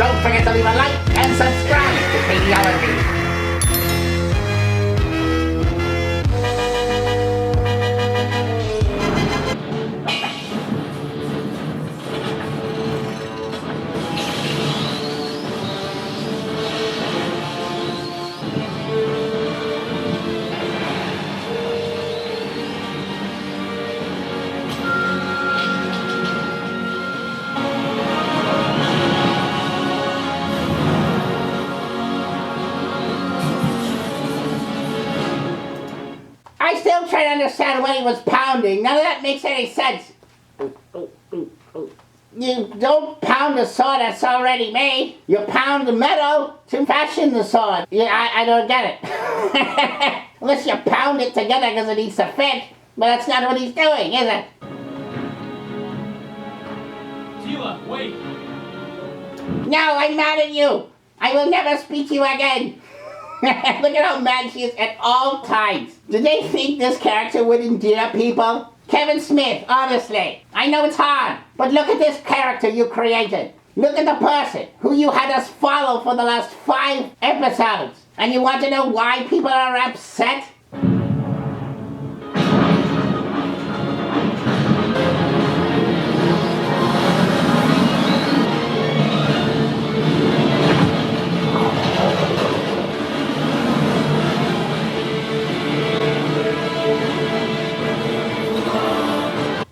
Don't forget to leave a like and subscribe to Shanieology. I still try to understand what he was pounding. None of that makes any sense. You don't pound a sword that's already made. You pound the metal to fashion the sword. Yeah, I don't get it. Unless you pound it together because it needs to fit. But that's not what he's doing, is it? Teela, wait! No, I'm mad at you. I will never speak to you again. Look at how mad she is at all times. Did they think this character would endear people? Kevin Smith, honestly, I know it's hard, but look at this character you created. Look at the person who you had us follow for the last 5 episodes. And you want to know why people are upset?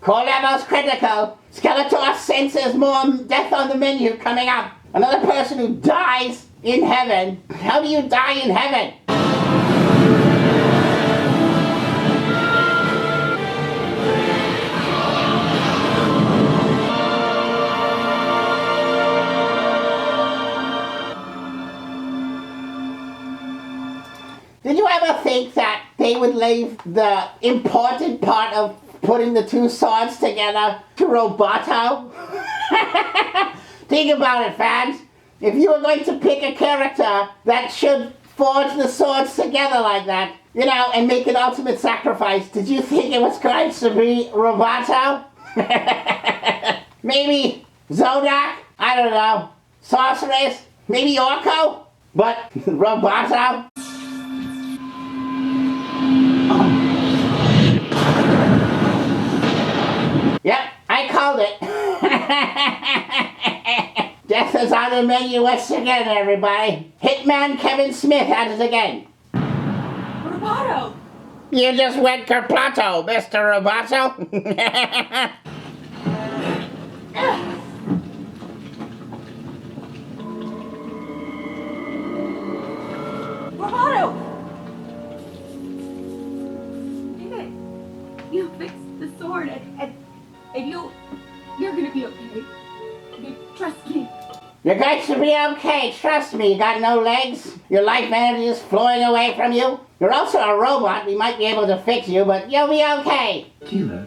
Core levels critical. Skeletor senses more death on the menu coming up. Another person who dies in heaven. How do you die in heaven? Did you ever think that they would leave the important part of putting the 2 swords together to Roboto? Think about it, fans. If you were going to pick a character that should forge the swords together like that, you know, and make an ultimate sacrifice, did you think it was going to be Roboto? Maybe Zodak? I don't know. Sorceress? Maybe Orko? But Roboto? Yep, I called it. Death is on the menu once again, everybody. Hitman Kevin Smith at it again. Roboto! You just went kerplato, Mr. Roboto. Roboto! You fixed the sword and you're gonna be okay. Trust me. You're going to be okay, trust me. You got no legs, your life energy is flowing away from you. You're also a robot, we might be able to fix you, but you'll be okay. Teela,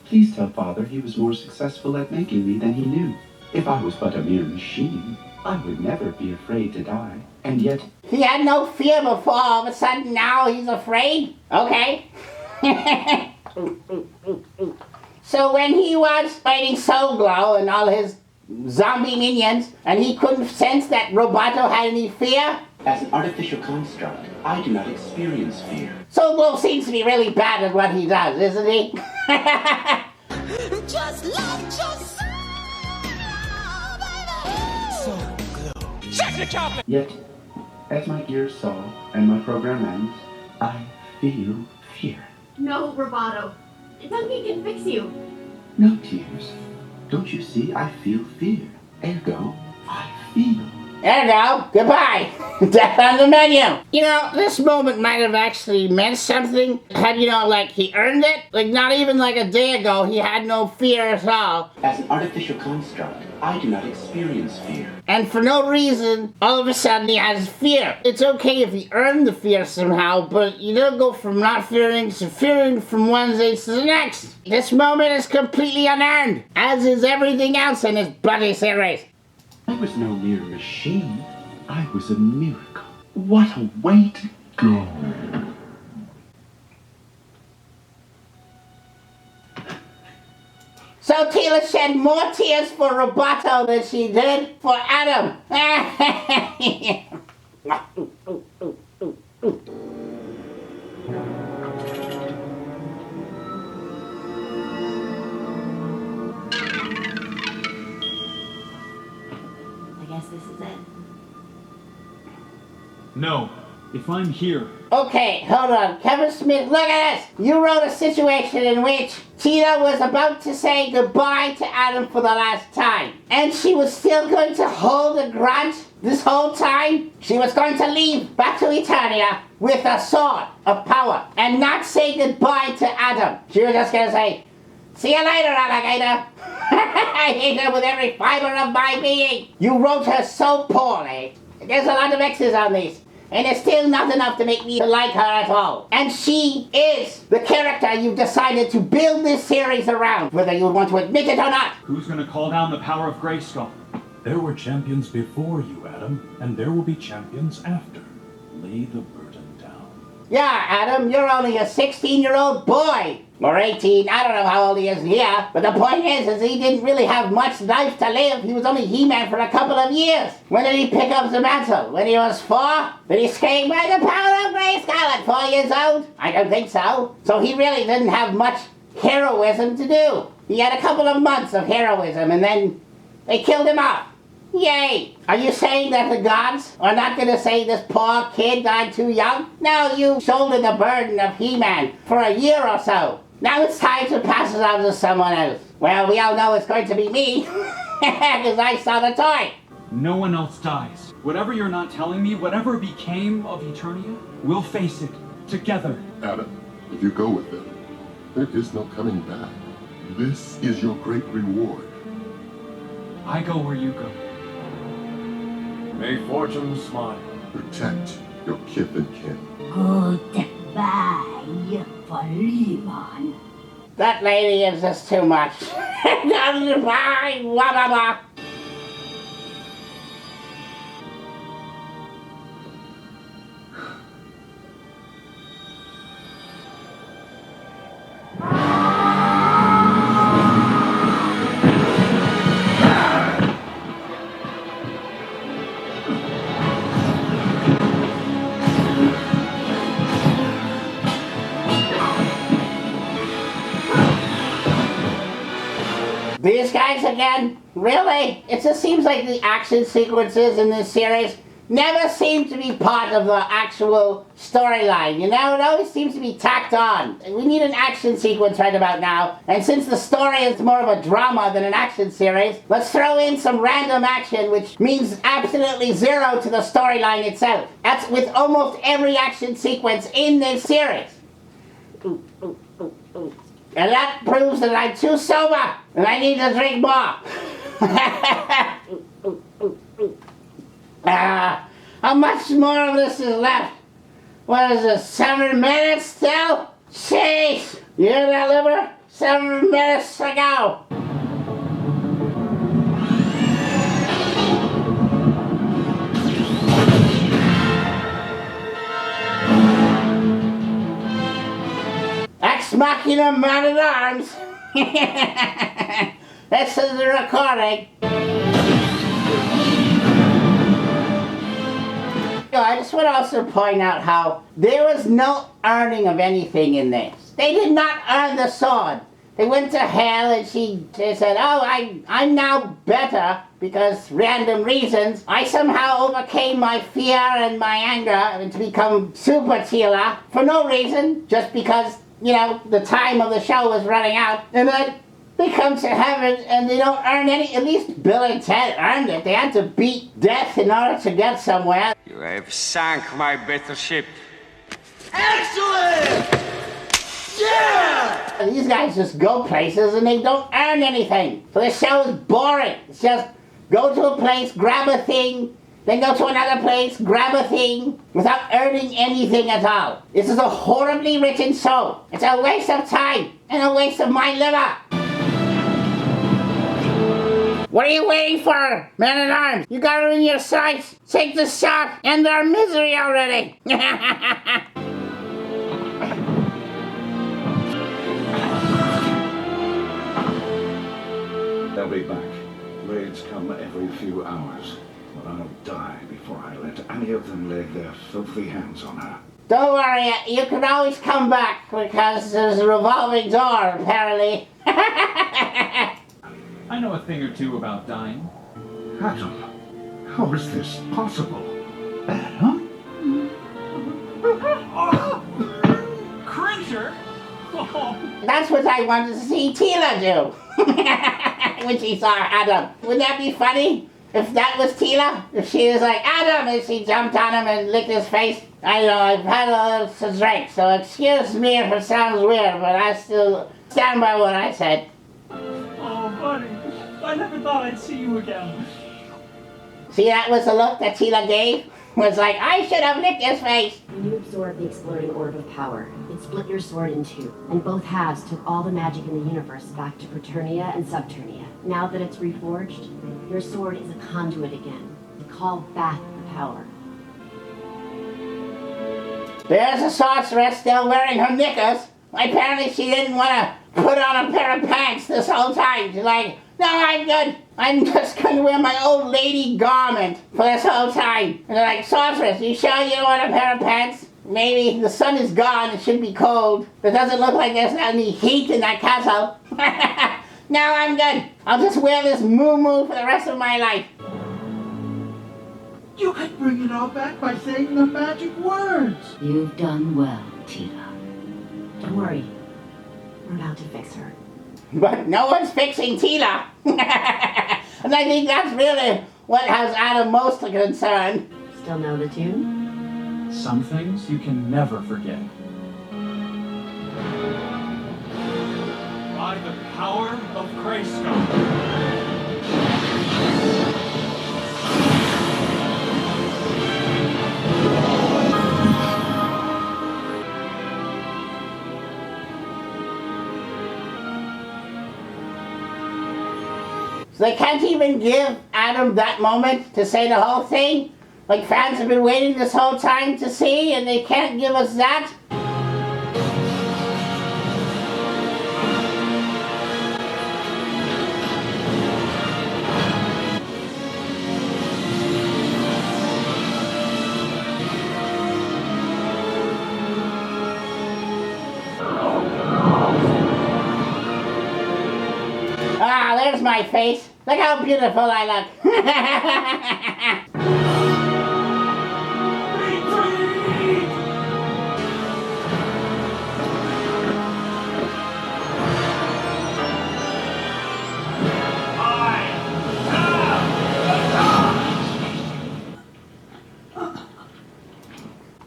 please tell Father he was more successful at making me than he knew. If I was but a mere machine, I would never be afraid to die. And yet... He had no fear before, all of a sudden now he's afraid? Okay. So when he was fighting Soul Glow and all his zombie minions, and he couldn't sense that Roboto had any fear? As an artificial construct, I do not experience fear. Soul Glow seems to be really bad at what he does, isn't he? Just like yourself, baby. Soul Glow. Shut your chocolate! Yet, as my gears saw and my program ends, I feel fear. No, Roboto. Donkey can fix you. No tears. Don't you see? I feel fear. Ergo, I feel. Ergo, goodbye. Death on the menu. You know, this moment might have actually meant something. Had, you know, like he earned it. Like not even like a day ago, he had no fear at all. As an artificial construct, I do not experience fear. And for no reason, all of a sudden he has fear. It's okay if he earned the fear somehow, but you don't go from not fearing to fearing from one day to the next. This moment is completely unearned, as is everything else in this bloody series. I was no mere machine. I was a miracle. What a way to go. So Teela shed more tears for Roboto than she did for Adam. I guess this is it. No. If I'm here... Okay, hold on. Kevin Smith, look at this. You wrote a situation in which Teela was about to say goodbye to Adam for the last time. And she was still going to hold a grudge this whole time. She was going to leave back to Eternia with a sword of power and not say goodbye to Adam. She was just going to say, see you later, alligator. I hate her with every fiber of my being. You wrote her so poorly. There's a lot of X's on these. And it's still not enough to make me like her at all. And she is the character you've decided to build this series around, whether you want to admit it or not. Who's gonna call down the power of Grayskull? There were champions before you, Adam, and there will be champions after. Lay the burden down. Yeah, Adam, you're only a 16-year-old boy. Or 18, I don't know how old he is here. But the point is he didn't really have much life to live. He was only He-Man for a couple of years. When did he pick up the mantle? When he was 4? Did he scream by the power of Grayskull at 4 years old? I don't think so. So he really didn't have much heroism to do. He had a couple of months of heroism and then they killed him off. Yay! Are you saying that the gods are not going to say this poor kid died too young? No, you shoulder the burden of He-Man for a year or so. Now it's time to pass it on to someone else. Well, we all know it's going to be me, because I saw the toy. No one else dies. Whatever you're not telling me, whatever became of Eternia, we'll face it together. Adam, if you go with them, there is no coming back. This is your great reward. I go where you go. May fortune smile. Protect your kith and kin. Goodbye, Faliman. That lady is just too much. Goodbye, blah, blah, blah. These guys again? Really? It just seems like the action sequences in this series never seem to be part of the actual storyline, you know? It always seems to be tacked on. We need an action sequence right about now, and since the story is more of a drama than an action series, let's throw in some random action which means absolutely zero to the storyline itself. That's with almost every action sequence in this series. And that proves that I'm too sober and I need to drink more. How much more of this is left? What is this, 7 minutes still? Jeez! You hear that, liver? 7 minutes to go. Ex Machina Man-at-Arms. This is the recording. I just want to also point out how there was no earning of anything in this. They did not earn the sword. They went to hell and she said, oh, I'm now better because random reasons. I somehow overcame my fear and my anger and to become Super Teela for no reason, just because, you know, the time of the show was running out. And then they come to heaven and they don't earn any, at least Bill and Ted earned it. They had to beat death in order to get somewhere. You have sunk my battleship. Excellent! Yeah! These guys just go places and they don't earn anything. So the show is boring. It's just go to a place, grab a thing, then go to another place, grab a thing, without earning anything at all. This is a horribly written show. It's a waste of time and a waste of my liver. What are you waiting for, Man-at-Arms? You got it in your sights. Take the shot, end our misery already. They'll be back. Raids come every few hours. But I'll die before I let any of them lay their filthy hands on her. Don't worry, you can always come back, because there's a revolving door, apparently. I know a thing or two about dying. Adam, how is this possible? Adam? Cringer? That's what I wanted to see Teela do when she saw Adam. Wouldn't that be funny? If that was Teela, if she was like, Adam, and she jumped on him and licked his face. I know, I've had a little to drink, so excuse me if it sounds weird, but I still stand by what I said. Oh, buddy, I never thought I'd see you again. See, that was the look that Teela gave? Was like, I should have licked his face. When you absorbed the exploding orb of power, it split your sword in two, and both halves took all the magic in the universe back to Preternia and Subternia. Now that it's reforged, your sword is a conduit again, to call back the power. There's a sorceress still wearing her knickers. Apparently she didn't want to put on a pair of pants this whole time. She's like, no, I'm good. I'm just going to wear my old lady garment for this whole time. And they're like, sorceress, you sure you don't want a pair of pants? Maybe the sun is gone, it should be cold. It doesn't look like there's any heat in that castle. No, I'm good. I'll just wear this moo-moo for the rest of my life. You could bring it all back by saying the magic words. You've done well, Teela. Don't worry. We're about to fix her. But no one's fixing Teela. And I think that's really what has Adam most concerned. Still know the tune? Some things you can never forget. By the power of Grayskull. So they can't even give Adam that moment to say the whole thing? Like fans have been waiting this whole time to see, and they can't give us that? Ah, there's my face. Look how beautiful I look.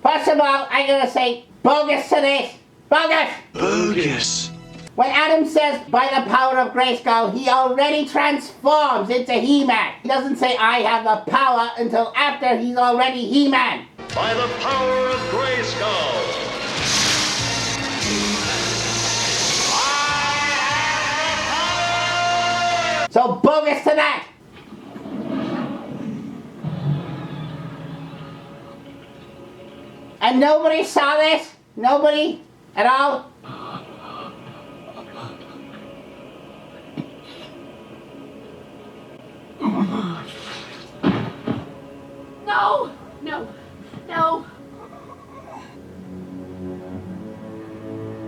First of all, I gotta say, bogus to this. Bogus! Bogus. When Adam says, by the power of Grayskull, he already transforms into He-Man. He doesn't say, I have the power, until after he's already He-Man. By the power of Grayskull. So bogus to that. And nobody saw this? Nobody at all? No! No! No!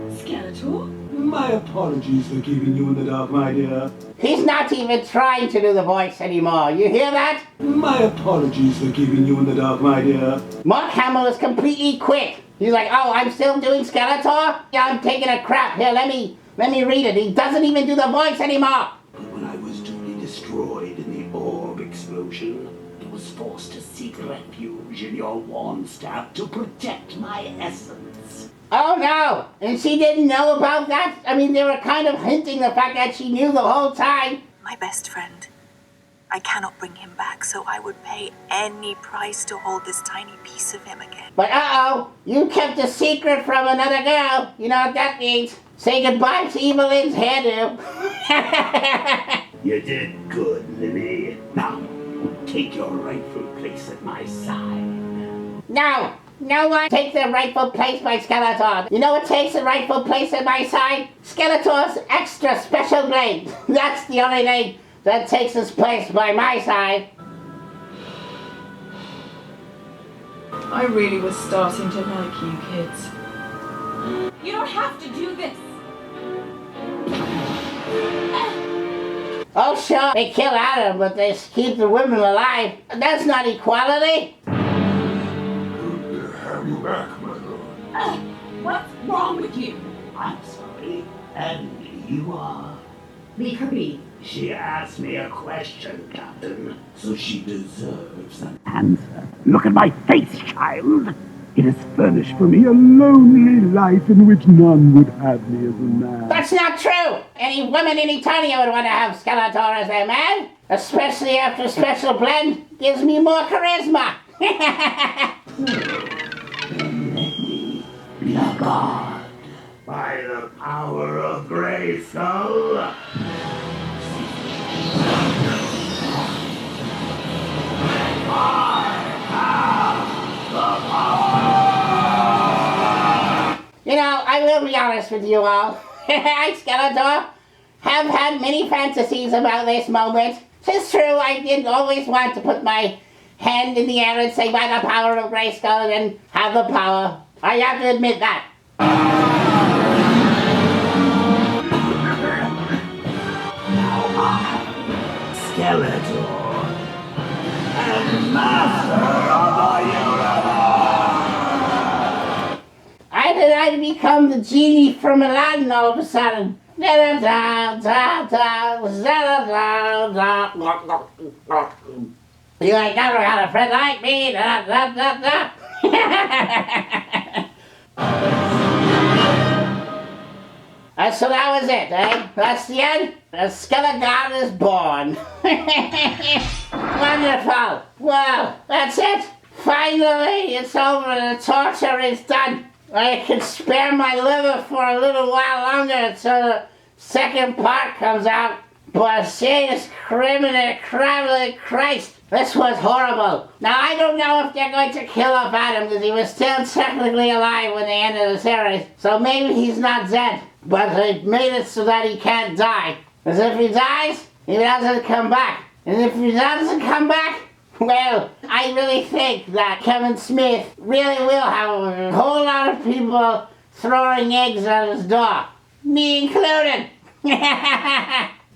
Skeletor? My apologies for keeping you in the dark, my dear. He's not even trying to do the voice anymore. You hear that? My apologies for keeping you in the dark, my dear. Mark Hamill is completely quit. He's like, oh, I'm still doing Skeletor? Yeah, I'm taking a crap. Here, let me read it. He doesn't even do the voice anymore. But when I was duly destroyed in the orb explosion, I was forced to seek refuge in your wand staff to protect my essence. Oh no! And she didn't know about that? I mean, they were kind of hinting the fact that she knew the whole time. My best friend. I cannot bring him back, so I would pay any price to hold this tiny piece of him again. But uh-oh, you kept a secret from another girl. You know what that means. Say goodbye to Evelyn's hairdo. You did good, Lily. Now, take your rightful place at my side. No! No one takes the rightful place by Skeletor. You know what takes the rightful place at my side? Skeletor's extra special blade. That's the only thing that takes his place by my side. I really was starting to like you kids. You don't have to do this. Oh, sure, they kill Adam, but they keep the women alive. That's not equality. Good to have you back, my lord. What's wrong with you? I'm sorry. And you are? Leave her be. She asked me a question, Captain, so she deserves an answer. Look at my face, child. It has furnished for me a lonely life in which none would have me as a man. That's not true! Any woman in Eternia would want to have Skeletor as their man. Especially after Special Blend gives me more charisma. Then let me be a god. By the power of Grayskull. You know, I will be honest with you all. I, Skeletor, have had many fantasies about this moment. It's true, I did always want to put my hand in the air and say, by the power of Grayskull, and have the power. I have to admit that. Skeletor, and master of the universe! Why did I become the genie from Aladdin all of a sudden? You ain't never had a friend like me. So that was it, eh? That's the end? The Skeletor is born. Wonderful. Well, that's it. Finally, it's over. The torture is done. I can spare my liver for a little while longer until the second part comes out. But serious criminal Christ, this was horrible. Now, I don't know if they're going to kill off Adam because he was still technically alive when they ended the series. So maybe he's not dead. But they made it so that he can't die. Because if he dies, he doesn't come back. And if he doesn't come back, well, I really think that Kevin Smith really will have a whole lot of people throwing eggs at his door. Me included.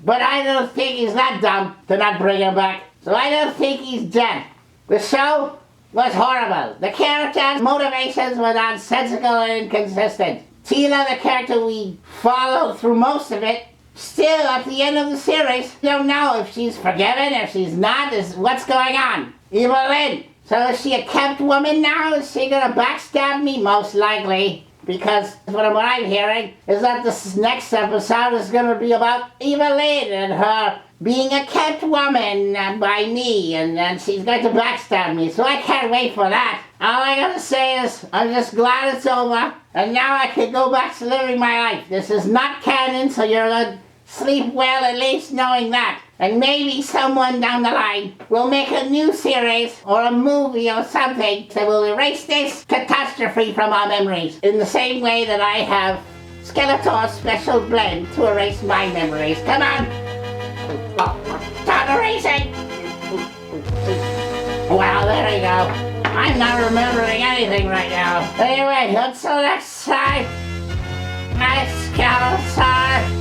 But I don't think he's that dumb to not bring him back. So I don't think he's dead. The show was horrible. The characters' motivations were nonsensical and inconsistent. Teela, the character we followed through most of it, still at the end of the series, don't know if she's forgiven, if she's not, what's going on. Evil Lynn. So is she a kept woman now? Is she gonna backstab me? Most likely. Because what I'm hearing is that this next episode is gonna be about Evil Lynn and her being a kept woman by me, and then she's going to backstab me, so I can't wait for that. All I gotta say is, I'm just glad it's over, and now I can go back to living my life. This is not canon, so you're gonna sleep well at least knowing that. And maybe someone down the line will make a new series or a movie or something that will erase this catastrophe from our memories, in the same way that I have Skeletor's special blend to erase my memories. Come on! Start erasing! Well, there you go. I'm not remembering anything right now. Anyway, until next time, I'm Skeletor.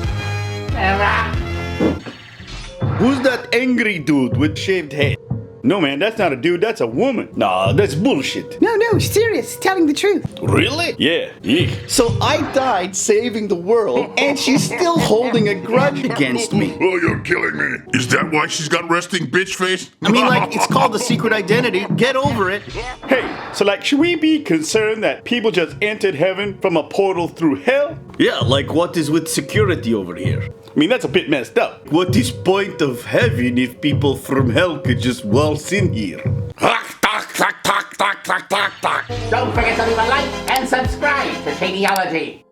Who's that angry dude with shaved head? No, man, that's not a dude, that's a woman. Nah, that's bullshit. No, serious, telling the truth. Really? Yeah. Eek. So I died saving the world, and she's still holding a grudge against me. Oh, you're killing me. Is that why she's got resting bitch face? I mean, like, it's called the secret identity. Get over it. Hey, so like, should we be concerned that people just entered heaven from a portal through hell? Yeah, like what is with security over here? I mean, that's a bit messed up. What is point of heaven if people from hell could just waltz in here? Don't forget to leave a like and subscribe to Shanieology.